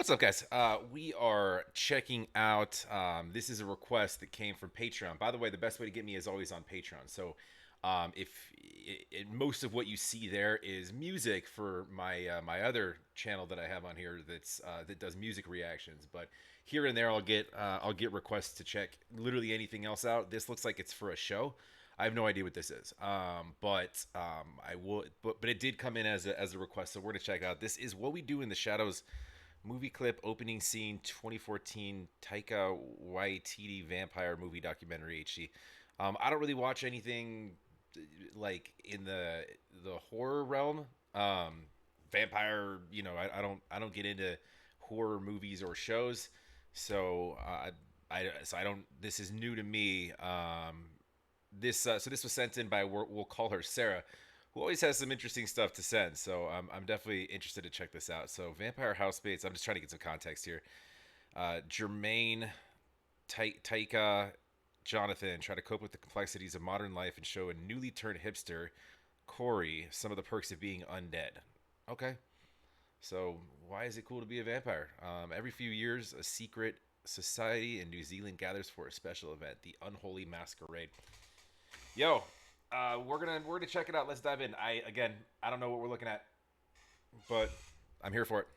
What's up, guys? We are checking out. This is a request that came from Patreon. By the way, the best way to get me is always on Patreon. So, if most of what you see there is music for my other channel that I have on here that does music reactions. But here and there, I'll get requests to check literally anything else out. This looks like it's for a show. I have no idea what this is, I will. But it did come in as a request, so we're gonna check out. This is What We Do in the Shadows movie clip opening scene 2014 Taika Waititi vampire movie documentary HD. I don't really watch anything like in the horror realm. Vampire, I don't get into horror movies or shows. So I don't. This is new to me. This was sent in by we'll call her Sarah, who always has some interesting stuff to send. So I'm definitely interested to check this out. So Vampire Housemates. I'm just trying to get some context here. Jemaine, Taika, Jonathan try to cope with the complexities of modern life and show a newly turned hipster, Corey, some of the perks of being undead. Okay. So why is it cool to be a vampire? Every few years, a secret society in New Zealand gathers for a special event, the Unholy Masquerade. Yo, we're gonna check it out. Let's dive in. I don't know what we're looking at, but I'm here for it.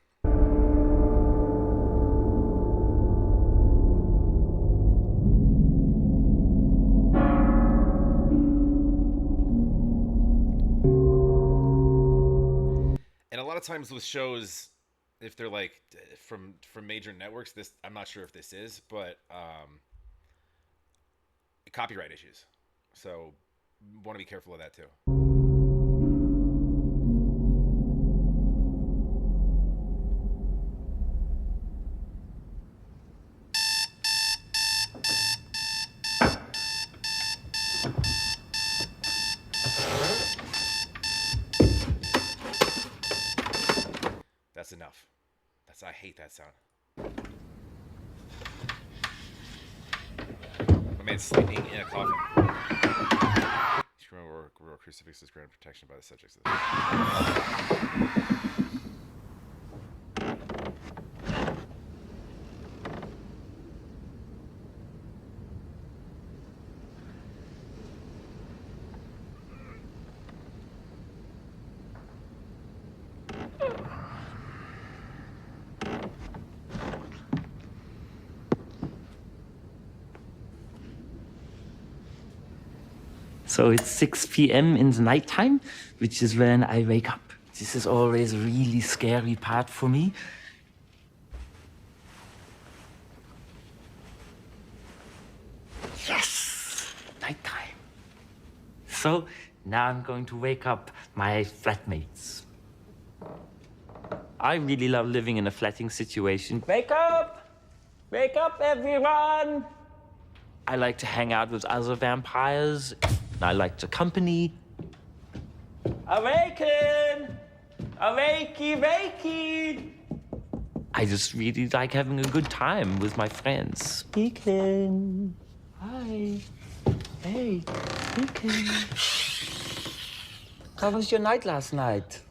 And a lot of times with shows, if they're like from major networks, this I'm not sure if this is, but copyright issues. So want to be careful of that too. That's enough. I hate that sound. My man's sleeping in a coffin. Royal crucifix is granted protection by the subjects of the. So it's 6 p.m. in the nighttime, which is when I wake up. This is always a really scary part for me. Yes! Nighttime. So now I'm going to wake up my flatmates. I really love living in a flatting situation. Wake up! Wake up, everyone! I like to hang out with other vampires. I like the company. Awaken! Awakey, wakey! I just really like having a good time with my friends. Beacon. Hi. Hey, Beacon. How was your night last night?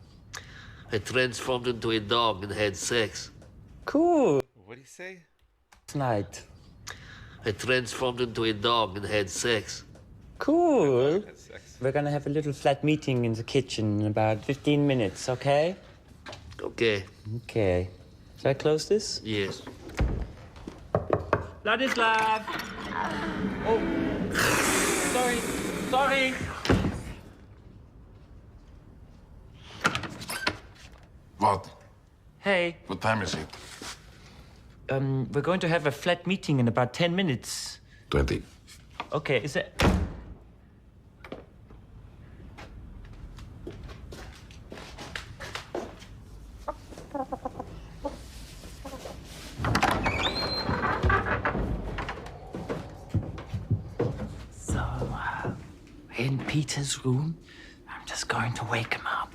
I transformed into a dog and had sex. Cool. What do you say? Last night. I transformed into a dog and had sex. Cool. Had sex. We're gonna have a little flat meeting in the kitchen in about 15 minutes, okay? Okay. Okay. Shall I close this? Yes. Ladislav! Oh. Sorry. What? Hey, What time is it? we're going to have a flat meeting in about 10 minutes. 20. Okay, is it? So, in Peter's room, I'm just going to wake him up.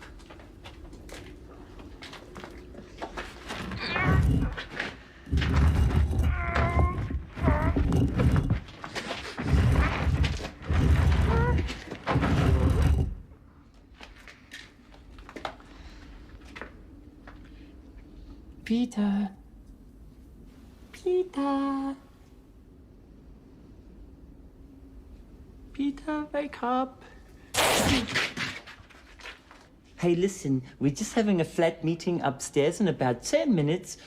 Peter, Peter. Peter, wake up. Hey, listen, we're just having a flat meeting upstairs in about 10 minutes.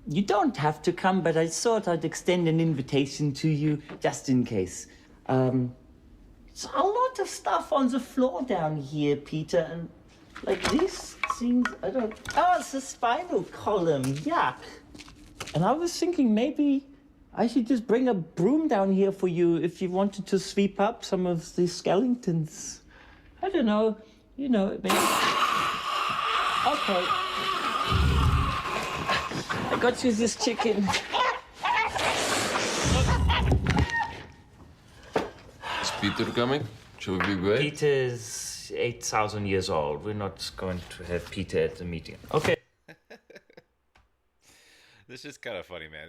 You don't have to come, but I thought I'd extend an invitation to you just in case. It's a lot of stuff on the floor down here, Peter, and like these things, I don't... Oh, it's a spinal column, yeah. And I was thinking maybe I should just bring a broom down here for you if you wanted to sweep up some of the skeletons. I don't know, you know, maybe... Okay. I got you this chicken. Is Peter coming? Shall we wait? Peter's 8,000 years old. We're not going to have Peter at the meeting. Okay. This is kind of funny, man.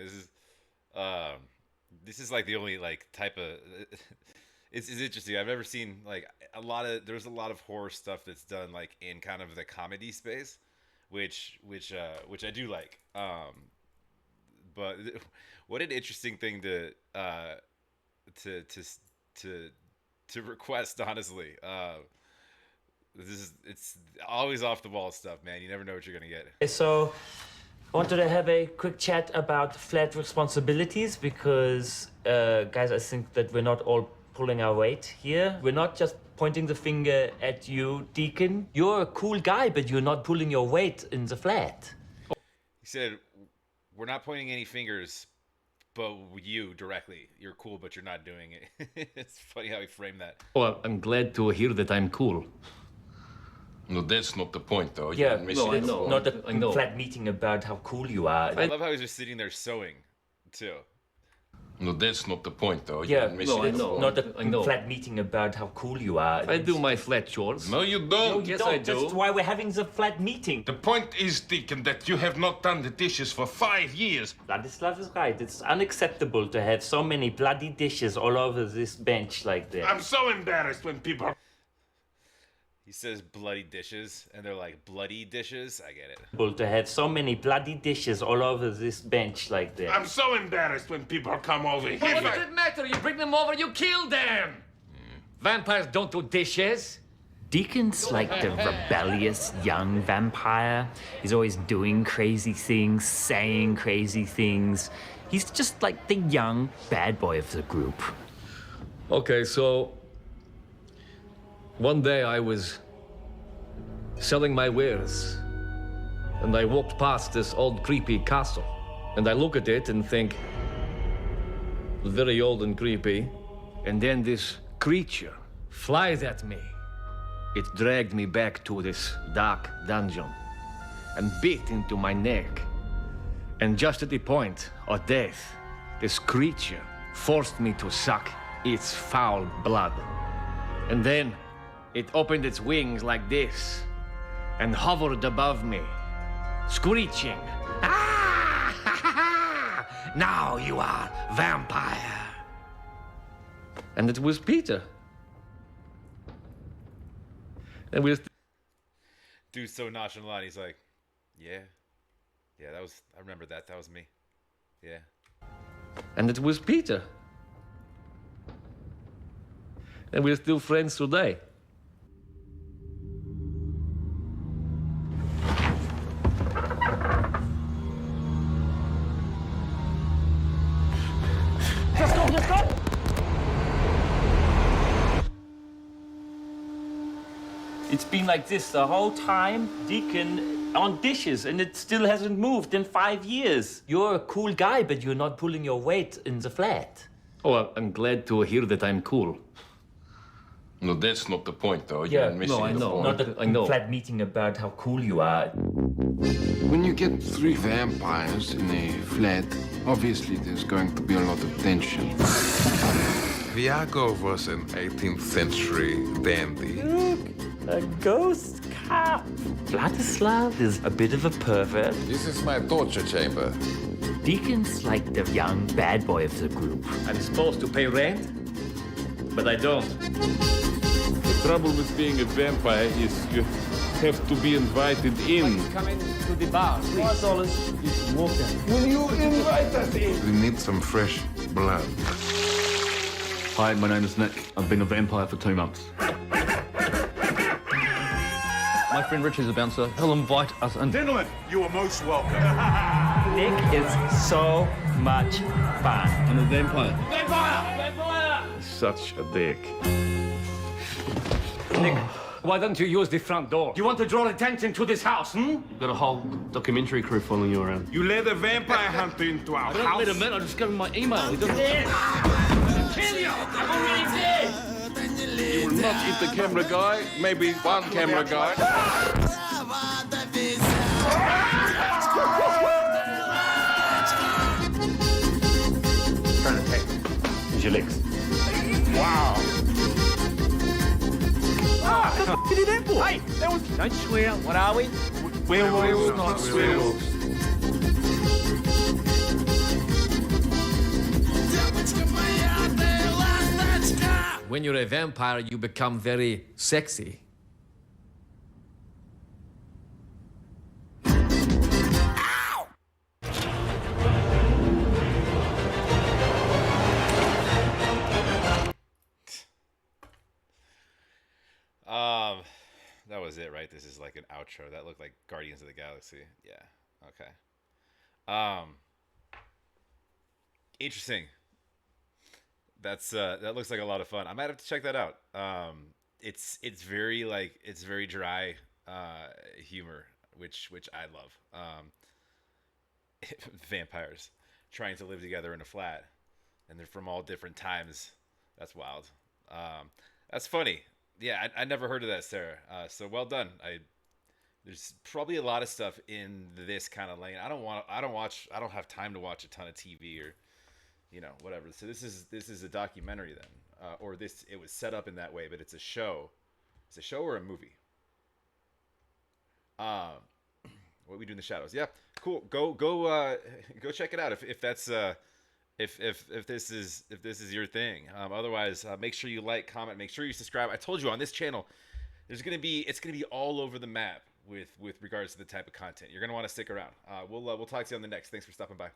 This is like the only like type of it's interesting. I've never seen like there's a lot of horror stuff that's done like in kind of the comedy space, which I do like. But what an interesting thing to request, honestly. It's always off the wall stuff, man. You never know what you're gonna get. So I wanted to have a quick chat about flat responsibilities because, guys, I think that we're not all pulling our weight here. We're not just pointing the finger at you, Deacon. You're a cool guy, but you're not pulling your weight in the flat. He said, we're not pointing any fingers, but you directly. You're cool, but you're not doing it. It's funny how he framed that. Well, I'm glad to hear that I'm cool. No, that's not the point, though. Yeah, You're missing I the know. point. Not a I know. flat meeting about how cool you are. I love how he's just sitting there sewing, too. No, that's not the point, though. Yeah, You're missing I the know. point. Not I a know. flat meeting about how cool you are. I do my flat chores. No, you don't. No, you Yes, don't. I do. That's why we're having the flat meeting. The point is, Deacon, that you have not done the dishes for 5 years. Vladislav is right. It's unacceptable to have so many bloody dishes all over this bench like that. I'm so embarrassed when people... He says bloody dishes, and they're like, bloody dishes? I get it. To have so many bloody dishes all over this bench like that. I'm so embarrassed when people come over here. What does it matter? You bring them over, you kill them! Vampires don't do dishes. Deacon's like the rebellious young vampire. He's always doing crazy things, saying crazy things. He's just like the young bad boy of the group. Okay, so one day I was selling my wares and I walked past this old creepy castle and I look at it and think, very old and creepy, and then this creature flies at me. It dragged me back to this dark dungeon and bit into my neck. And just at the point of death, this creature forced me to suck its foul blood. And then it opened its wings like this and hovered above me, screeching, "Ah! Ha, ha, ha! Now you are vampire." And it was Peter. And we Dude's so nonchalant. He's like, yeah, that was, I remember that. That was me. Yeah. And it was Peter. And we're still friends today. It's been like this the whole time, Deacon, on dishes, and it still hasn't moved in 5 years. You're a cool guy, but you're not pulling your weight in the flat. Oh, I'm glad to hear that I'm cool. No, that's not the point, though. Yeah, You're missing no, I the know. point. Not a I know. flat meeting about how cool you are. When you get 3 vampires in a flat, obviously there's going to be a lot of tension. Viago was an 18th century dandy. A ghost cop. Vladislav is a bit of a pervert. This is my torture chamber. Deacon's like the young bad boy of the group. I'm supposed to pay rent, but I don't. The trouble with being a vampire is have to be invited in. Come in to the bar, please. $5. You can walk out. Will you invite us in? We need some fresh blood. Hi, my name is Nick. I've been a vampire for 2 months. My friend Rich is a bouncer. He'll invite us in. Gentlemen, you are most welcome. Nick is so much fun. I'm a vampire. Such a dick. Nick, why don't you use the front door? You want to draw attention to this house, You've got a whole documentary crew following you around. You let a vampire hunter into our I don't house. let him in, I just give him my email. He doesn't... Kill you! I'm already dead! You will not eat the camera guy, maybe one camera guy. Trying to take me. Use your legs. Wow. What did you do for? Hey, that was... Don't swear. What are we? Werewolves, not werewolves. When you're a vampire, you become very sexy. That was it, right? This is like an outro. That looked like Guardians of the Galaxy. Yeah. Okay. Interesting. That looks like a lot of fun. I might have to check that out. It's very dry humor, which I love. Vampires trying to live together in a flat, and they're from all different times. That's wild. That's funny. Yeah, I never heard of that, Sarah. So well done. There's probably a lot of stuff in this kind of lane. I don't have time to watch a ton of TV or, whatever. So this is a documentary then, it was set up in that way, but it's a show. It's a show or a movie. What We Do in the Shadows. Yeah, cool. Go check it out if that's if this is your thing. Otherwise, make sure you like, comment, make sure you subscribe. I told you on this channel, it's gonna be all over the map with regards to the type of content. You're gonna want to stick around. We'll talk to you on the next. Thanks for stopping by.